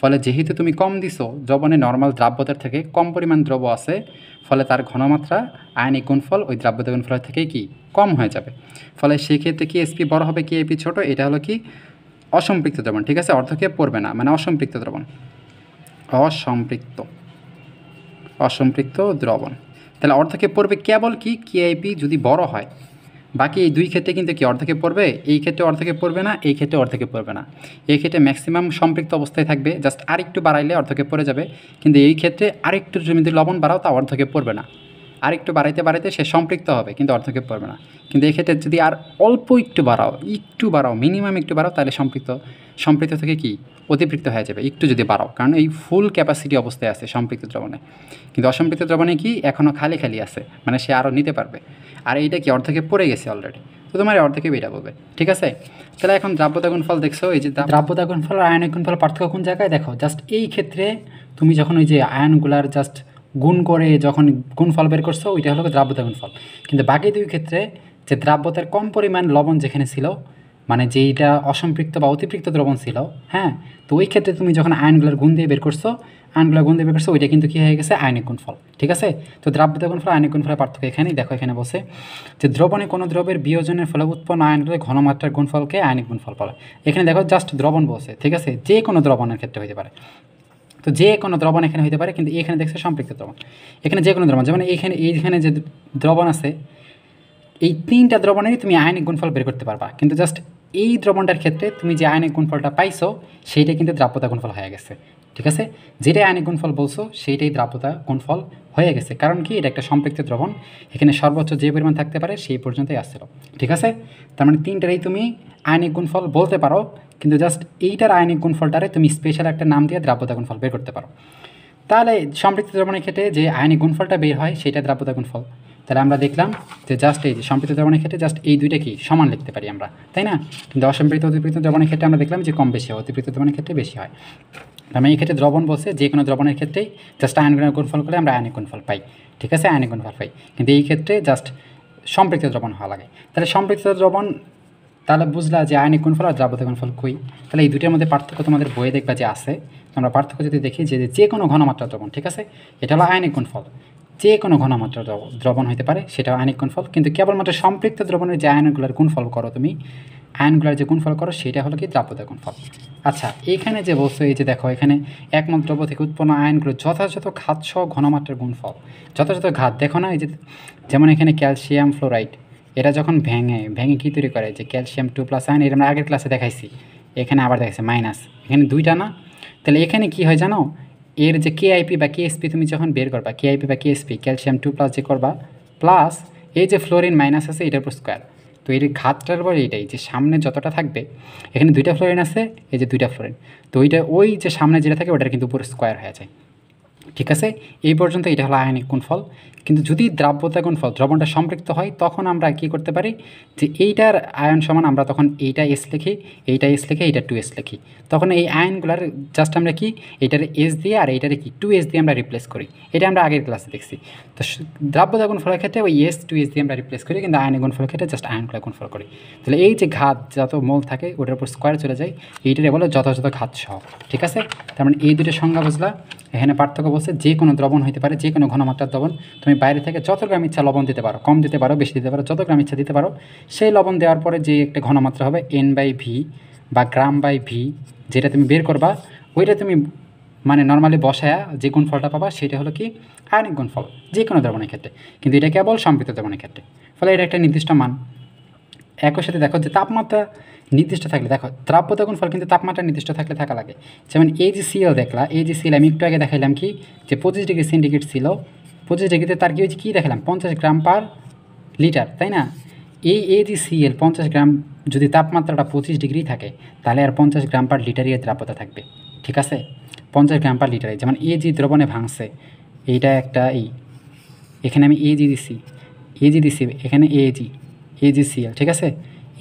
ফলে যেহেতু তুমি কম দিছো, দ্রবণে নর্মাল দ্রাব্যতার থেকে কম পরিমাণ দ্রব্য আছে, ফলে তার ঘনমাত্রা আয়নিক গুণফল ওই দ্রাব্যতা গুণফলের থেকে কি কম হয়ে যাবে। ফলে সেক্ষেত্রে কি এসপি বড় হবে, কি এপি ছোটো, এটা হলো কি অসম্পৃক্ত দ্রবণ। ঠিক আছে, অর্ধক্ষেপ পড়বে না, মানে অসম্পৃক্ত দ্রবণ, অসম্পৃক্ত দ্রবণ। তাহলে অর্ধক্ষেপ পড়বে কেবল কি কেআইপি যদি বড় হয়, বাকি এই দুই ক্ষেত্রে কিন্তু কি অর্ধেকে পড়বে, এই ক্ষেত্রে অর্ধেকে পড়বে না, এই ক্ষেত্রে অর্ধেকে পড়বে না। এই ক্ষেত্রে ম্যাক্সিমাম সম্পৃক্ত অবস্থায় থাকবে, জাস্ট আরেকটু বাড়াইলে অর্ধেকে পড়ে যাবে। কিন্তু এই ক্ষেত্রে আরেকটু যদি লবণ বাড়াও তা অর্ধকে পড়বে না, আরেকটু বাড়াইতে বাড়াইতে সে সম্পৃক্ত হবে কিন্তু অর্ধকে পড়বে না। কিন্তু এক্ষেত্রে যদি আর অল্প একটু বাড়াও মিনিমাম একটু বাড়াও, তাহলে সম্পৃক্ত থেকে কি অতিপৃক্ত হয়ে যাবে, একটু যদি বাড়াও, কারণ এই ফুল ক্যাপাসিটি অবস্থায় আছে সম্পৃক্ত দ্রবণে। কিন্তু অসম্পৃক্ত দ্রবণে কি এখনও খালি খালি আছে, মানে সে আরও নিতে পারবে। আর এইটা কি অর্ধেকে পড়ে গেছে অলরেডি, তো তোমার অর্ধেকে এটা বলবে। ঠিক আছে, তাহলে এখন দ্রাব্যতা গুণফল দেখছো, এই যে দ্রাব্যতা গুণফল আর আয়নিক গুণফল পার্থক্য কোন জায়গায় দেখো, জাস্ট এই ক্ষেত্রে তুমি যখন ওই যে আয়নগুলার জাস্ট গুণ করে যখন গুণফল বের করছো, ওইটা হলো দ্রাব্যতা গুণফল। কিন্তু বাকি দুই ক্ষেত্রে যে দ্রাব্যতার কম পরিমাণ লবণ যেখানে ছিল, মানে যেইটা অসম্পৃক্ত বা অতিপৃক্ত দ্রবণ ছিল, হ্যাঁ, তো ওই ক্ষেত্রে তুমি যখন আয়নগুলোর গুণ দিয়ে বের করছো, ওইটা কিন্তু কী হয়ে গেছে আয়নিক গুণফল। ঠিক আছে, তো দ্রাব্যতা গুণফল আয়নিক গুণফলের পার্থক্য এখানেই দেখো, এখানে বসে যে দ্রবণে কোনো দ্রবের বিয়োজনের ফলে উৎপন্ন আয়নগুলোর ঘনমাত্রার গুণফলকে আয়নিক গুণফল বলে। এখানে দেখো জাস্ট দ্রবণ বসে, ঠিক আছে, যে কোনো দ্রবণের ক্ষেত্রে হতে পারে। তো যে কোনো দ্রবণ এখানে হতে পারে, কিন্তু এখানে দেখছে সম্পৃক্ত দ্রবণ, এখানে যে কোনো দ্রবণ, যেমন এইখানে যে দ্রবণ আছে, এই তিনটা দ্রবণেরই তুমি আয়নিক গুণফল বের করতে পারবা। কিন্তু জাস্ট এই দ্রবণটার ক্ষেত্রে তুমি যে আয়নিক গুণফলটা পাইছো সেইটা কিন্তু দ্রাব্যতা গুণফল হয়ে গেছে। ঠিক আছে, যেটাই আয়নিক গুণফল বলছো সেইটাই দ্রাব্যতা গুণফল হয়ে গেছে, কারণ কি এটা একটা সম্পৃক্ত দ্রবণ, এখানে সর্বোচ্চ যে পরিমাণ থাকতে পারে সেই পর্যন্তই আসছিল। ঠিক আছে, তার মানে তিনটারই তুমি আয়নিক গুণফল বলতে পারো, কিন্তু জাস্ট এইটার আয়নিক গুণফলটারে তুমি স্পেশাল একটা নাম দিয়ে দ্রাব্যতা গুণফল বের করতে পারো। তাহলে সম্পৃক্ত দ্রবণের ক্ষেত্রে যে আয়নিক গুণফলটা বের হয় সেটা দ্রাব্যতা গুণফল। তাহলে আমরা দেখলাম যে জাস্ট এই যে সম্পৃক্ত দ্রবণের ক্ষেত্রে জাস্ট এই দুইটা কি সমান লিখতে পারি আমরা, তাই না? কিন্তু অসম্পৃক্ত অতিপৃক্ত দ্রবণের ক্ষেত্রে আমরা দেখলাম যে কম বেশি হয়, অতিপৃক্ত দ্রবণের ক্ষেত্রে বেশি হয়। আমি এই ক্ষেত্রে দ্রবণ বলছে যে কোনো দ্রবণের ক্ষেত্রেই জাস্ট আয়নিক গুণফল করলে আমরা আয়নিক গুণফল পাই। ঠিক আছে, আয়নিক গুণফল পাই, কিন্তু এই ক্ষেত্রে জাস্ট সম্পৃক্ত দ্রবণ হওয়া লাগে। তাহলে সম্পৃক্ত দ্রবণ, তাহলে বুঝলা যে আয়নিক গুণফল আর দ্রাব্যতা গুণফল কই। তাহলে এই দুটোর মধ্যে পার্থক্য তোমাদের বইয়ে দেখবা যে আছে। আমরা পার্থক্য যদি দেখি যে কোনো ঘনমাত্রা দ্রবণ, ঠিক আছে, এটা হলো আয়নিক গুণফল, যে কোনো ঘনমাত্রা দ্রবণ হতে পারে সেটাও আয়নিক গুণফল। কিন্তু কেবলমাত্র সম্পৃক্ত দ্রবণের যে আয়নগুলোর গুণফল করো তুমি, আয়নগুলোর যে গুণফল করো সেটা হলো কি দ্রাব্যতা গুণফল। আচ্ছা, এইখানে যে বলছো, এই যে দেখো এখানে একমত দ্রব্য থেকে উৎপন্ন আয়নগুলো যথাযথ ঘাত সহ ঘনমাত্রার গুণফল, যথাযথ ঘাত দেখো না, এই যে যেমন এখানে ক্যালসিয়াম ফ্লোরাইড, এরা যখন ভেঙে কী তৈরি করে, যে ক্যালসিয়াম 2+ আয়ন, এটা আমরা আগের ক্লাসে দেখাইছি, এখানে আবার দেখাইছে মাইনাস, এখানে দুইটা না। তাহলে এখানে কি হয় জানো, এর যে কেআইপি বা কেএসপি তুমি যখন বের করবা, কেআইপি বা কেএসপি ক্যালসিয়াম 2+ যে করবা, প্লাস এই যে ফ্লোরিন মাইনাস আছে এটার উপর স্কোয়ার, তো এর ঘাতটার পর এইটাই যে সামনে যতটা থাকবে, এখানে দুইটা ফ্লোরিন আছে, এই যে দুইটা ফ্লোরিন, তো ওই যে সামনে যেটা থাকে ওটার কিন্তু উপরে স্কোয়ার হয়ে যায়। ঠিক আছে, এই পর্যন্ত এটা হলো আয়নিক গুণফল। কিন্তু যদি দ্রাব্যতা গুণফল দ্রবণটা সম্পৃক্ত হয়, তখন আমরা কি করতে পারি, যে এইটার আয়ন সমান আমরা তখন এইটা এস লিখি, এইটা এস লিখে এইটা 2s লিখি, তখন এই আয়নগুলার জাস্ট আমরা কি এইটার এস দিয়ে আর এইটারে কি 2s দিয়ে আমরা রিপ্লেস করি। এটা আমরা আগের ক্লাসে দেখছি। তো দ্রাব্যতা গুণফলের ক্ষেত্রে ওই এস 2s দিয়ে আমরা রিপ্লেস করি, কিন্তু আয়নিক গুণফলের ক্ষেত্রে জাস্ট আয়নগুলো গুণফল করি। তাহলে এই যে ঘাত যত মোল থাকে ওটার উপর স্কোয়ার চলে যায়, এইটারে বলে যথাযথ ঘাত সহ। ঠিক আছে, তার মানে এই দুটো সংজ্ঞা বুঝলা। এখানে পার্থক্য বলছে যে কোনো দ্রবণ হতে পারে, যে কোনো ঘনমাত্রার দ্রবণ, তুমি বাইরে থেকে যত গ্রাম ইচ্ছা লবণ দিতে পারো, কম দিতে পারো, বেশি দিতে পারো, যত গ্রাম ইচ্ছা দিতে পারো, সেই লবণ দেওয়ার পরে যে একটা ঘনমাত্রা হবে N/V বা গ্রাম/V, যেটা তুমি বের করবা, ওইটা তুমি মানে নর্মালি বসায়া যে গুণফলটা পাবা সেটা হলো কি আয়নিক গুণফল, যে কোনো দ্রবণের ক্ষেত্রে। কিন্তু এটা কেবল সম্পৃক্ত দ্রবণের ক্ষেত্রে, ফলে এটা একটা নির্দিষ্ট মান। একই সাথে দেখো যে তাপমাত্রা নির্দিষ্ট থাকলে, দেখো দ্রাব্যতা গুণফল কিন্তু তাপমাত্রা নির্দিষ্ট থাকলে থাকা লাগে। যেমন AgCl দেখলা, AgCl আমি একটু আগে দেখাইলাম কি, যে 25 ডিগ্রি সেন্টিগ্রেড ছিল, 25 ডিগ্রিতে তার কি হয়েছে, কী দেখালাম 50 গ্রাম পার লিটার, তাই না? এই AgCl 50 গ্রাম যদি তাপমাত্রাটা 25 ডিগ্রি থাকে, তাহলে আর 50 গ্রাম পার লিটারই দ্রাব্যতা থাকবে। ঠিক আছে, 50 গ্রাম পার লিটারে। যেমন Ag দ্রবণে ভাঙছে, এইটা একটা এখানে আমি Ag দিছি, এখানে AgCl, ঠিক আছে,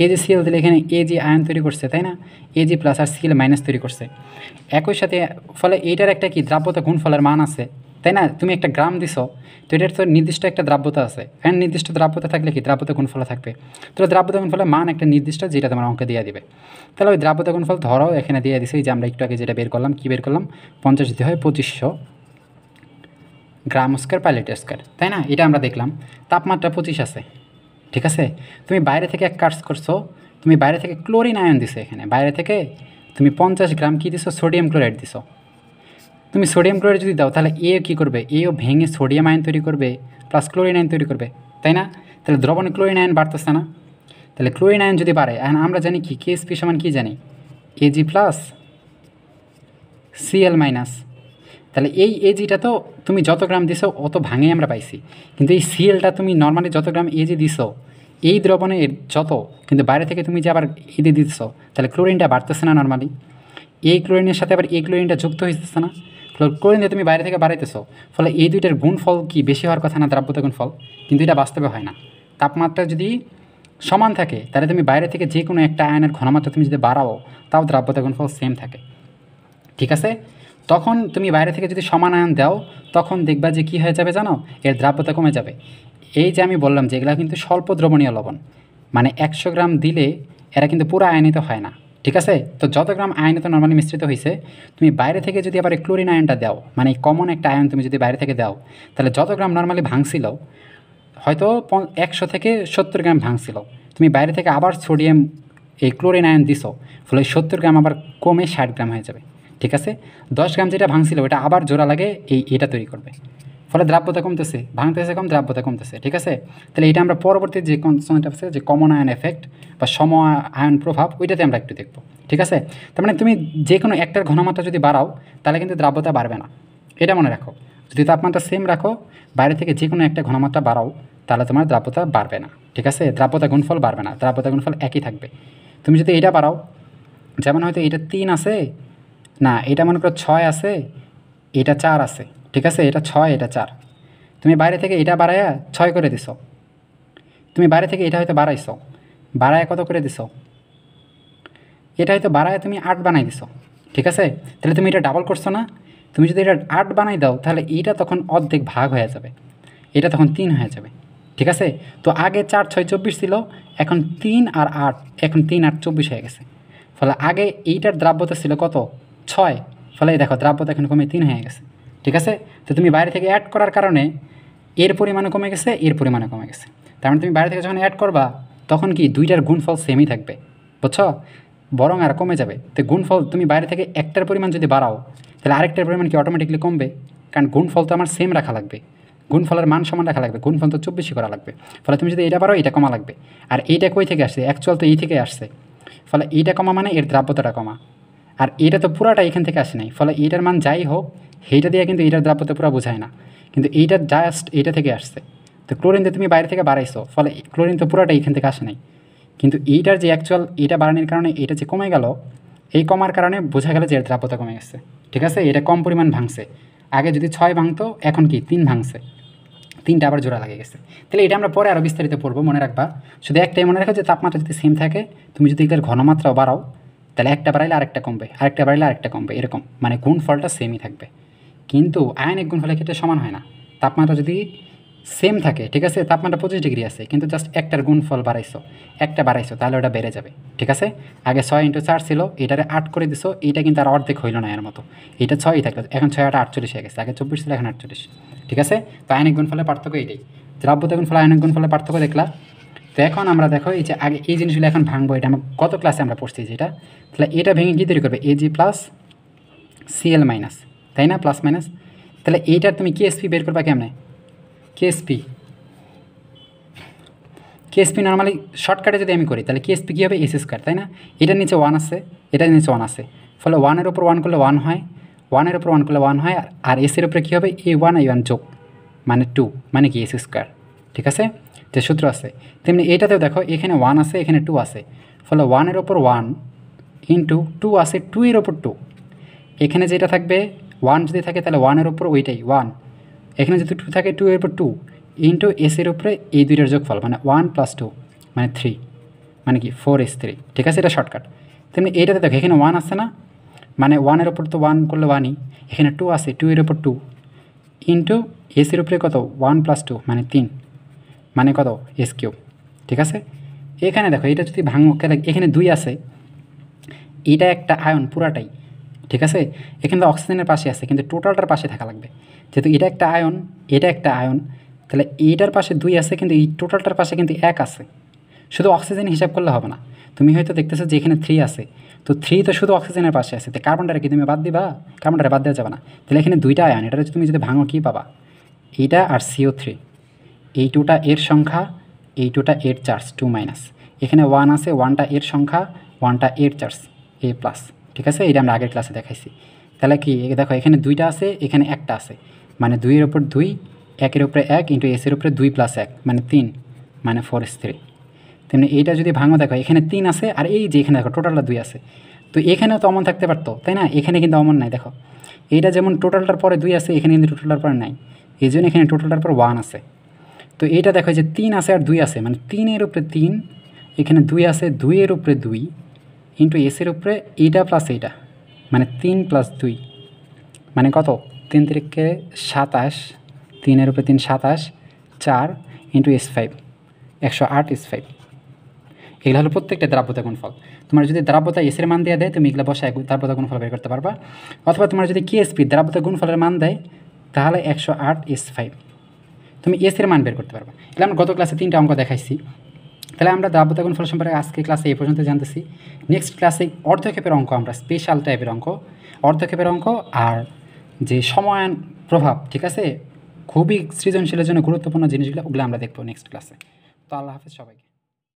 AgCl দিলে এখানে Ag আয়ন তৈরি করছে, তাই না? Ag প্লাস আর Cl মাইনাস তৈরি করছে একই সাথে, ফলে এইটার একটা কি দ্রাব্যতা গুণফলের মান আছে, তাই না? তুমি একটা গ্রাম দিছো, তো এটার তো নির্দিষ্ট একটা দ্রাব্যতা আছে, অ্যান্ড নির্দিষ্ট দ্রাব্যতা থাকলে কি দ্রাব্যতা গুণফল থাকবে। তো দ্রাব্যতা গুণফলের মান একটা নির্দিষ্ট, যেটা তোমার অঙ্কে দিয়ে দিবে। তাহলে ওই দ্রাব্যতা গুণফল ধরো এখানে দিয়ে দিছে, যে আমরা একটু আগে যেটা বের করলাম, কি বের করলাম, 50 দিতে হয় 2500 গ্রাম স্কোয়ার পার লিটার স্কোয়ার, তাই না? এটা আমরা দেখলাম তাপমাত্রা 25 আছে। ঠিক আছে, তুমি বাইরে থেকে এক কাজ করছো, তুমি বাইরে থেকে ক্লোরিন আয়ন দিছো, এখানে বাইরে থেকে তুমি 50 গ্রাম কী দিছো, সোডিয়াম ক্লোরাইড দিছো। তুমি সোডিয়াম ক্লোরাইড যদি দাও, তাহলে কী করবে, এও ভেঙে সোডিয়াম আয়ন তৈরি করবে, প্লাস ক্লোরিন আয়ন তৈরি করবে, তাই না? তাহলে দ্রবণে ক্লোরিন আয়ন বাড়তেছে না, তাহলে ক্লোরিন আয়ন যদি বাড়ে, এখন আমরা জানি কি কেএসপি সমান কি জানি, এজি প্লাস সিএল মাইনাস। তাহলে এই এজিটা তো তুমি যত গ্রাম দিছো অত ভাঙেই আমরা পাইছি, কিন্তু এই সিএলটা তুমি নর্মালি যত গ্রাম এজি দিছো এই দ্রবণে যত, কিন্তু বাইরে থেকে তুমি যে আবার এদি দিচ্ছো, তাহলে ক্লোরিনটা বাড়তেছে না নর্মালি, এই ক্লোরিনের সাথে আবার এই ক্লোরিনটা যুক্ত হইতেছে না, ক্লোরিন দিয়ে তুমি বাইরে থেকে বাড়াইতেছো, ফলে এই দুইটার গুণফল কি বেশি হওয়ার কথা না দ্রাব্যতা গুণফল, কিন্তু এটা বাস্তবে হয় না। তাপমাত্রা যদি সমান থাকে তাহলে তুমি বাইরে থেকে যে কোনো একটা আয়নের ঘনমাত্রা তুমি যদি বাড়াও তাও দ্রাব্যতা গুণফল সেম থাকে, ঠিক আছে। তখন তুমি বাইরে থেকে যদি সমান আয়ন দাও তখন দেখবা যে কী হয়ে যাবে জানো, এর দ্রাব্যতা কমে যাবে। এই যে আমি বললাম যে এগুলো কিন্তু স্বল্প দ্রবণীয় লবণ, মানে 100 গ্রাম দিলে এরা কিন্তু পুরো আয়নিত হয় না, ঠিক আছে। তো যত গ্রাম আয়নিত নর্মালি মিশ্রিত হয়েছে, তুমি বাইরে থেকে যদি আবার ক্লোরিন আয়নটা দাও, মানে কমন একটা আয়ন তুমি যদি বাইরে থেকে দাও, তাহলে যত গ্রাম নর্মালি ভাঙছিল, হয়তো 100 থেকে 70 গ্রাম ভাঙছিল, তুমি বাইরে থেকে আবার সোডিয়াম এই ক্লোরিন আয়ন দিছো, ফলে 70 গ্রাম আবার কমে 60 গ্রাম হয়ে যাবে, ঠিক আছে। 10 গ্রাম যেটা ভাঙছিল ওটা আবার জোড়া লাগে এটা তৈরি করবে, ফলে দ্রাব্যতা কমতেছে, ভাঙতেছে কম, দ্রাব্যতা কমতেছে, ঠিক আছে। তাহলে এটা আমরা পরবর্তী যে কনসেপ্ট আছে যে কমন আয়ন এফেক্ট বা সম আয়ন প্রভাব, ওইটাতে আমরা একটু দেখব, ঠিক আছে। তার মানে তুমি যে কোনো একটার ঘনমাত্রা যদি বাড়াও তাহলে কিন্তু দ্রাব্যতা বাড়বে না, এটা মনে রাখো। যদি তাপমাত্রা সেম রাখো, বাইরে থেকে যে কোনো একটা ঘনমাত্রা বাড়াও তাহলে তোমার দ্রাব্যতা বাড়বে না, ঠিক আছে। দ্রাব্যতা গুণফল বাড়বে না, দ্রাব্যতা গুণফল একই থাকবে। তুমি যদি এটা বাড়াও, যেমন হয়তো এটা 3 আছে না, এটা মনে করো 6 আছে, এটা 4 আছে, ঠিক আছে, এটা 6 এটা 4, তুমি বাইরে থেকে এটা বাড়ায়া 6 করে দিছো, তুমি বাইরে থেকে এটা হয়তো বাড়াইছো, বাড়ায় কত করে দিছো, এটা হয়তো বাড়ায় তুমি 8 বানাই দিছো, ঠিক আছে। তাহলে তুমি এটা ডাবল করছো না, তুমি যদি এটা 8 বানাই দাও তাহলে এইটা তখন অর্ধেক ভাগ হয়ে যাবে, এটা তখন 3 হয়ে যাবে, ঠিক আছে। তো আগে 4 6 24 ছিল, এখন 3 আর 8, এখন 3 8 24 হয়ে গেছে, ফলে আগে এইটার দ্রাব্যতা ছিল কত 6, ফলে দেখো দ্রাব্যতা এখন কমে 3 হয়ে গেছে, ঠিক আছে। তো তুমি বাইরে থেকে অ্যাড করার কারণে এর পরিমাণও কমে গেছে, এর পরিমাণও কমে গেছে, তার মানে তুমি বাইরে থেকে যখন অ্যাড করবা তখন কি দুইটার গুণফল সেমই থাকবে, বুঝছো, বরং আর কমে যাবে। তো গুণফল তুমি বাইরে থেকে একটার পরিমাণ যদি বাড়াও তাহলে আরেকটার পরিমাণ কি অটোমেটিকলি কমবে, কারণ গুণফল তো আমার সেম রাখা লাগবে, গুণফলের মান সমান রাখা লাগবে, গুণফল তো 24 করা লাগবে, ফলে তুমি যদি এটা বাড়াও এটা কমা লাগবে। আর এইটা কই থেকে আসছে, অ্যাকচুয়াল তো এই থেকে আসছে, ফলে এইটা কমা মানে এর দ্রাব্যতাটা কমা, আর এটা তো পুরাটা এখান থেকে আসে নাই, ফলে এইটার মান যাই হোক সেইটা দিয়ে কিন্তু এইটার দ্রাব্যতা পুরো বোঝায় না, কিন্তু এইটার জাস্ট এইটা থেকে আসছে। তো ক্লোরিন দিয়ে তুমি বাইরে থেকে বাড়াইছো, ফলে ক্লোরিন তো পুরাটা এখান থেকে আসে নাই, কিন্তু এইটার যে অ্যাকচুয়াল এটা বাড়ানোর কারণে এটা যে কমে গেল, এই কমার কারণে বোঝা গেল যে এর দ্রাব্যতা কমে গেছে, ঠিক আছে। এটা কম পরিমাণ ভাঙছে, আগে যদি 6 ভাঙতো এখন কি 3 ভাঙছে, 3টা আবার জোড়া লাগে গেছে। তাহলে এটা আমরা পরে আরও বিস্তারিত পড়বো, মনে রাখবা। শুধু একটাই মনে রাখো যে তাপমাত্রা যদি সেম থাকে, তুমি যদি এটার ঘনমাত্রাও বাড়াও তাহলে একটা বাড়াইলে আরেকটা কমবে, আরেকটা বাড়াইলে আরেকটা কমবে, এরকম মানে গুণফলটা সেমই থাকবে। কিন্তু আয়নিক গুণফলের ক্ষেত্রে সমান হয় না, তাপমাত্রা যদি সেম থাকে, ঠিক আছে, তাপমাত্রা 25 ডিগ্রি আছে, কিন্তু জাস্ট একটার গুণফল বাড়াইছো, একটা বাড়াইছো, তাহলে ওটা বেড়ে যাবে, ঠিক আছে। আগে 6 × 4 ছিল, এটারে 8 করে দিছো, এইটা কিন্তু আর অর্ধেক হইল না এর মতো, এটা 6ই থাকলো, এখন 6 8 48 হয়ে গেছে, আগে 24 ছিল এখন 48, ঠিক আছে। তো আয়নিক গুণফলের পার্থক্য এইটাই, দ্রাব্যতা গুণফল আয়নিক গুণফলের পার্থক্য দেখলা। তো এখন আমরা দেখো এই যে আগে এই জিনিসগুলো এখন ভাঙবো, এটা আমরা গত ক্লাসে আমরা পড়ছি যেটা, তাহলে এটা ভেঙে কী তৈরি করবে, এজি প্লাস সিএল মাইনাস, তাই না, প্লাস মাইনাস। তাহলে এইটার তুমি কেএসপি বের করবা কেমনে, কেএসপি নর্মালি শর্টকাটে যদি আমি করি তাহলে কেএসপি কী হবে, S², তাই না। এটার নিচে 1 আছে, এটার নিচে 1 আছে, ফলে 1-এর ওপর 1 করলে 1 হয়, 1-এর ওপর 1 করলে 1 হয়, আর এসের উপরে কী হবে, A1 A1 যোগ মানে 2, মানে কি S², ঠিক আছে, যে সূত্র আছে। তেমনি এইটাতেও দেখো এখানে 1 আছে, এখানে 2 আছে, ফলে 1-এর ওপর 1 ইন্টু 2 আছে, 2-এর ওপর 2, এখানে যেটা থাকবে 1 যদি থাকে তাহলে 1-এর ওপর ওইটাই 1, এখানে যদি 2 থাকে 2-এর উপর 2 ইন্টু এসের উপরে এই দুইটার যোগফল মানে 1 + 2 মানে 3, মানে কি 4S3, ঠিক আছে, এটা শর্টকাট। তেমনি এইটাতে দেখো এখানে 1 আছে না, মানে 1-এর ওপর তো 1 করলে 1ই, এখানে 2 আছে, 2-এর ওপর 2 ইন্টু এসের উপরে কত 1 + 2 মানে 3, মানে কত S3, ঠিক আছে। এখানে দেখো এটা যদি ভাঙো, এখানে 2 আছে, এটা একটা আয়ন পুরাটাই, ঠিক আছে, এখানে তো অক্সিজেনের পাশে আছে, কিন্তু টোটালটার পাশে থাকা লাগবে, যেহেতু এটা একটা আয়ন, এটা একটা আয়ন, তাহলে এইটার পাশে 2 আছে, কিন্তু এই টোটালটার পাশে কিন্তু 1 আছে। শুধু অক্সিজেন হিসাব করলে হবে না, তুমি হয়তো দেখতেছো যে এখানে 3 আছে, তো 3 তো শুধু অক্সিজেনের পাশে আছে, তো কার্বনটারে কি তুমি বাদ দিবা, কার্বনটারে বাদ দেওয়া যাবে না, তাহলে এখানে 2টা আয়ন, এটা তুমি যদি ভাঙো কী পাবা, এইটা আর CO3, এই 2টা এর সংখ্যা, এই 2টা এর চার্জ 2-, এখানে 1 আছে, 1টা এর সংখ্যা, 1টা এর চার্জ এ প্লাস, ঠিক আছে? এটা আমরা আগের ক্লাসে দেখাইছি। তাহলে কি দেখো এখানে 2টা আছে, এখানে 1টা আছে, মানে 2 এর উপর 2, 1 এর উপরে 1 ইন্টু এস এর উপরে 2 + 1 মানে 3, মানে 4s3। তেমনি এইটা যদি ভাঙো দেখো এখানে 3 আছে, আর এই যে এখানে দেখো টোটালটা 2 আছে, তো এখানেও তো অমন থাকতে পারতো, তাই না? এখানে কিন্তু অমন নাই। দেখো এইটা যেমন টোটালটার পরে 2 আছে, এখানে কিন্তু টোটালটার পরে নাই, এই জন্য এখানে টোটালটার পর 1 আছে। তো এইটা দেখো যে 3 আছে আর 2 আছে, মানে 3 এর উপরে 3, এখানে 2 আছে, 2 এর উপরে 2 ইন্টু এস এর উপরে এইটা প্লাস এইটা, মানে 3 + 2 মানে কত? 3 × 27, 3 এর উপরে 3 27, 4 ইন্টু S5, 108 S5। এগুলো হলো প্রত্যেকটা দ্রাব্যতা গুণফল। তোমার যদি দ্রাব্যতা এস এর মান দিয়ে দেয়, তুমি এগুলো বসায় দ্রাব্যতা গুণফল বের করতে পারবা। অথবা তোমার যদি KSP দ্রাব্যতা গুণফলের মান দেয়, তাহলে 108 S5 তুমি এস এর মান বের করতে পারবা। তাহলে আমরা গত ক্লাসে 3টা অঙ্ক দেখাইছি। তাহলে আমরা দ্রাব্যতা গুণফল সম্পর্কে আজকে ক্লাসে এই পর্যন্ত জানতেছি। নেক্সট ক্লাসে অর্ধক্ষেপের অঙ্ক, আমরা স্পেশাল টাইপের অঙ্ক, অর্ধক্ষেপের অঙ্ক আর যে সময়ায়ন প্রভাব, ঠিক আছে, খুবই সৃজনশীলের জন্য গুরুত্বপূর্ণ জিনিসগুলো, ওগুলো আমরা দেখবো নেক্সট ক্লাসে। তো আল্লাহ হাফেজ সবাইকে।